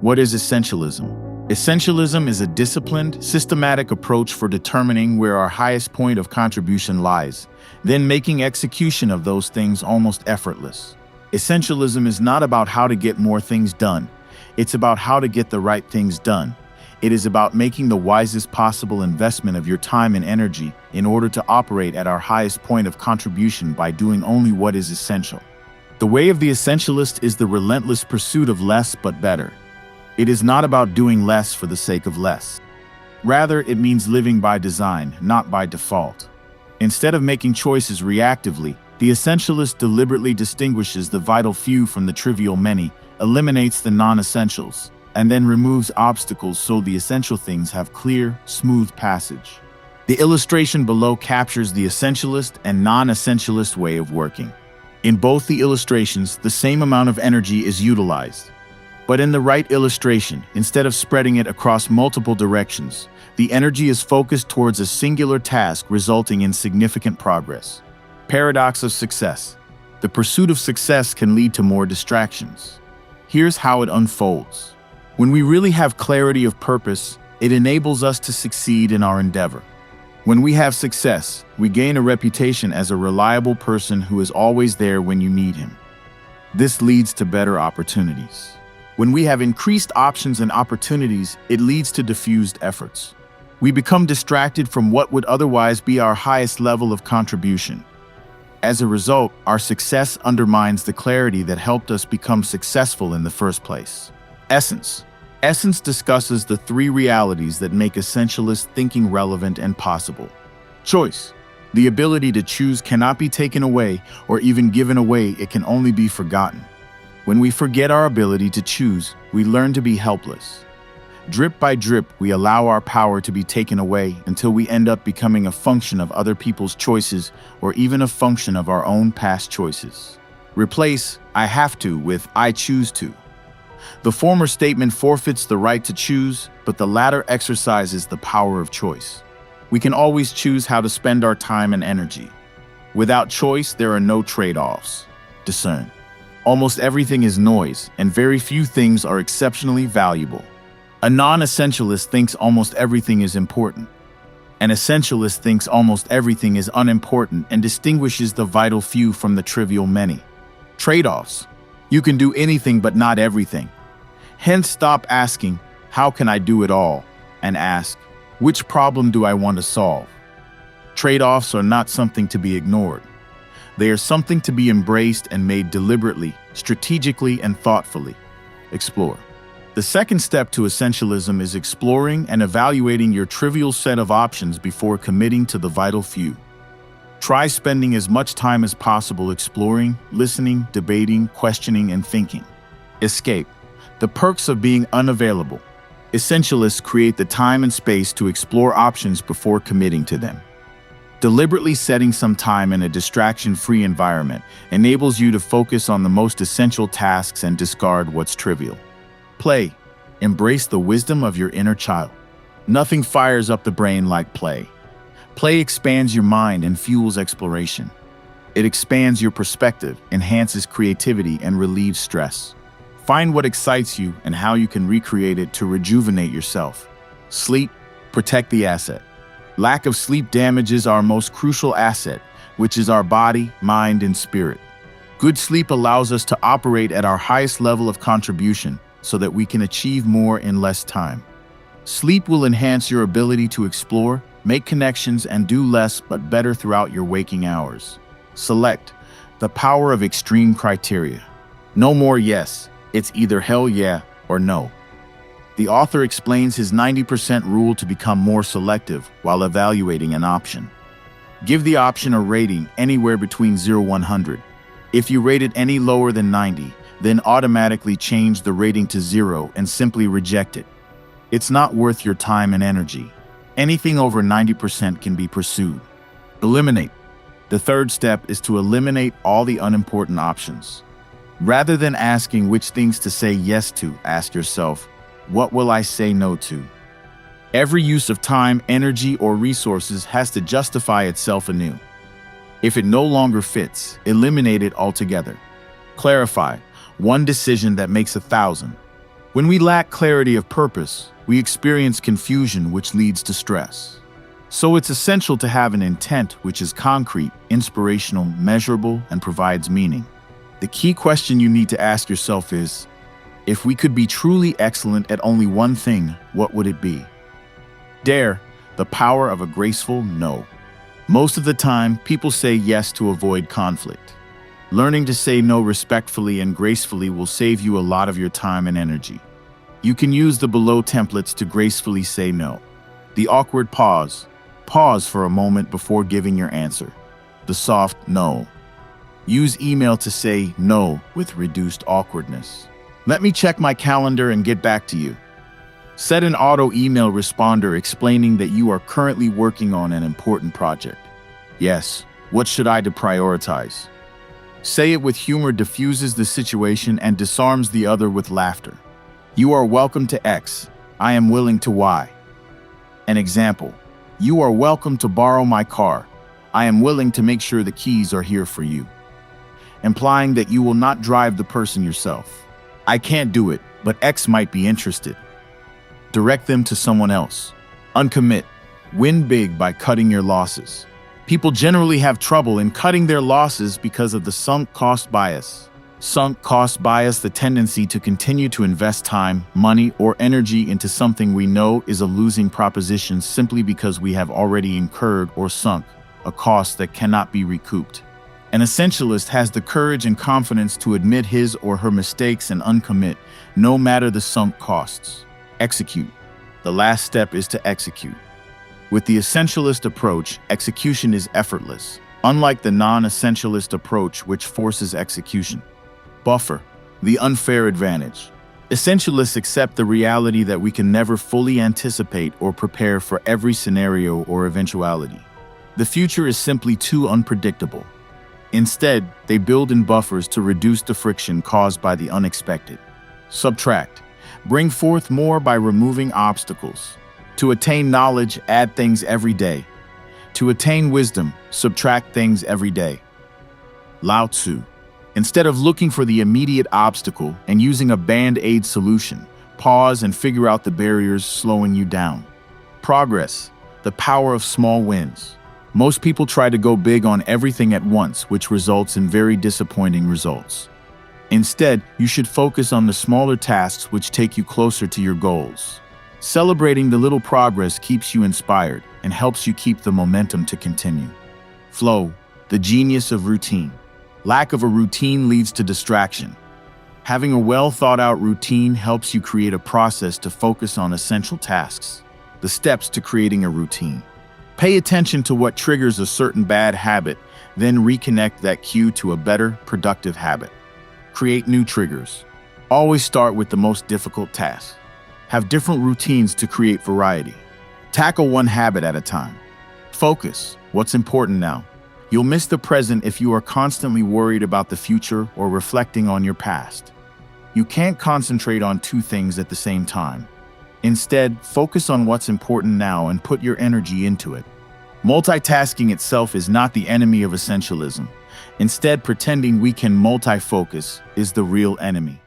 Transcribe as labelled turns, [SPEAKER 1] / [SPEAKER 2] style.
[SPEAKER 1] What is essentialism? Essentialism is a disciplined, systematic approach for determining where our highest point of contribution lies, then making execution of those things almost effortless. Essentialism is not about how to get more things done. It's about how to get the right things done. It is about making the wisest possible investment of your time and energy in order to operate at our highest point of contribution by doing only what is essential. The way of the essentialist is the relentless pursuit of less but better. It is not about doing less for the sake of less. Rather, it means living by design, not by default. Instead of making choices reactively, the essentialist deliberately distinguishes the vital few from the trivial many, eliminates the non-essentials, and then removes obstacles so the essential things have clear, smooth passage. The illustration below captures the essentialist and non-essentialist way of working. In both the illustrations, the same amount of energy is utilized. But in the right illustration, instead of spreading it across multiple directions, the energy is focused towards a singular task, resulting in significant progress. Paradox of success. The pursuit of success can lead to more distractions. Here's how it unfolds. When we really have clarity of purpose, it enables us to succeed in our endeavor. When we have success, we gain a reputation as a reliable person who is always there when you need him. This leads to better opportunities. When we have increased options and opportunities, it leads to diffused efforts. We become distracted from what would otherwise be our highest level of contribution. As a result, our success undermines the clarity that helped us become successful in the first place. Essence. Essence discusses the three realities that make essentialist thinking relevant and possible. Choice. The ability to choose cannot be taken away or even given away, it can only be forgotten. When we forget our ability to choose, we learn to be helpless. Drip by drip, we allow our power to be taken away until we end up becoming a function of other people's choices or even a function of our own past choices. Replace "I have to" with "I choose to." The former statement forfeits the right to choose, but the latter exercises the power of choice. We can always choose how to spend our time and energy. Without choice, there are no trade-offs. Discern. Almost everything is noise, and very few things are exceptionally valuable. A non-essentialist thinks almost everything is important. An essentialist thinks almost everything is unimportant and distinguishes the vital few from the trivial many. Trade-offs. You can do anything but not everything. Hence, stop asking, "How can I do it all?" and ask, "Which problem do I want to solve?" Trade-offs are not something to be ignored. They are something to be embraced and made deliberately, strategically, and thoughtfully. Explore. The second step to essentialism is exploring and evaluating your trivial set of options before committing to the vital few. Try spending as much time as possible exploring, listening, debating, questioning, and thinking. Escape. The perks of being unavailable. Essentialists create the time and space to explore options before committing to them. Deliberately setting some time in a distraction-free environment enables you to focus on the most essential tasks and discard what's trivial. Play. Embrace the wisdom of your inner child. Nothing fires up the brain like play. Play expands your mind and fuels exploration. It expands your perspective, enhances creativity, and relieves stress. Find what excites you and how you can recreate it to rejuvenate yourself. Sleep. Protect the asset. Lack of sleep damages our most crucial asset, which is our body, mind, and spirit. Good sleep allows us to operate at our highest level of contribution so that we can achieve more in less time. Sleep will enhance your ability to explore, make connections, and do less but better throughout your waking hours. Select. The power of extreme criteria. No more yes. It's either hell yeah or no. The author explains his 90% rule to become more selective while evaluating an option. Give the option a rating anywhere between 0 and 100. If you rate it any lower than 90, then automatically change the rating to 0 and simply reject it. It's not worth your time and energy. Anything over 90% can be pursued. Eliminate. The third step is to eliminate all the unimportant options. Rather than asking which things to say yes to, ask yourself, what will I say no to? Every use of time, energy, or resources has to justify itself anew. If it no longer fits, eliminate it altogether. Clarify. One decision that makes 1,000. When we lack clarity of purpose, we experience confusion, which leads to stress. So it's essential to have an intent which is concrete, inspirational, measurable, and provides meaning. The key question you need to ask yourself is, if we could be truly excellent at only one thing, what would it be? Dare, the power of a graceful no. Most of the time, people say yes to avoid conflict. Learning to say no respectfully and gracefully will save you a lot of your time and energy. You can use the below templates to gracefully say no. The awkward pause. Pause for a moment before giving your answer. The soft no. Use email to say no with reduced awkwardness. Let me check my calendar and get back to you. Set an auto email responder explaining that you are currently working on an important project. Yes, what should I prioritize? Say it with humor diffuses the situation and disarms the other with laughter. You are welcome to X. I am willing to Y. An example. You are welcome to borrow my car. I am willing to make sure the keys are here for you. Implying that you will not drive the person yourself. I can't do it, but X might be interested. Direct them to someone else. Uncommit. Win big by cutting your losses. People generally have trouble in cutting their losses because of the sunk cost bias. Sunk cost bias, the tendency to continue to invest time, money, or energy into something we know is a losing proposition simply because we have already incurred or sunk a cost that cannot be recouped. An essentialist has the courage and confidence to admit his or her mistakes and uncommit, no matter the sunk costs. Execute. The last step is to execute. With the essentialist approach, execution is effortless, unlike the non-essentialist approach which forces execution. Buffer. The unfair advantage. Essentialists accept the reality that we can never fully anticipate or prepare for every scenario or eventuality. The future is simply too unpredictable. Instead, they build in buffers to reduce the friction caused by the unexpected. Subtract. Bring forth more by removing obstacles. To attain knowledge, add things every day. To attain wisdom, subtract things every day. Lao Tzu. Instead of looking for the immediate obstacle and using a band-aid solution, pause and figure out the barriers slowing you down. Progress. The power of small wins. Most people try to go big on everything at once, which results in very disappointing results. Instead, you should focus on the smaller tasks which take you closer to your goals. Celebrating the little progress keeps you inspired and helps you keep the momentum to continue. Flow, the genius of routine. Lack of a routine leads to distraction. Having a well-thought-out routine helps you create a process to focus on essential tasks. The steps to creating a routine. Pay attention to what triggers a certain bad habit, then reconnect that cue to a better, productive habit. Create new triggers. Always start with the most difficult task. Have different routines to create variety. Tackle one habit at a time. Focus. What's important now? You'll miss the present if you are constantly worried about the future or reflecting on your past. You can't concentrate on two things at the same time. Instead, focus on what's important now and put your energy into it. Multitasking itself is not the enemy of essentialism. Instead, pretending we can multi-focus is the real enemy.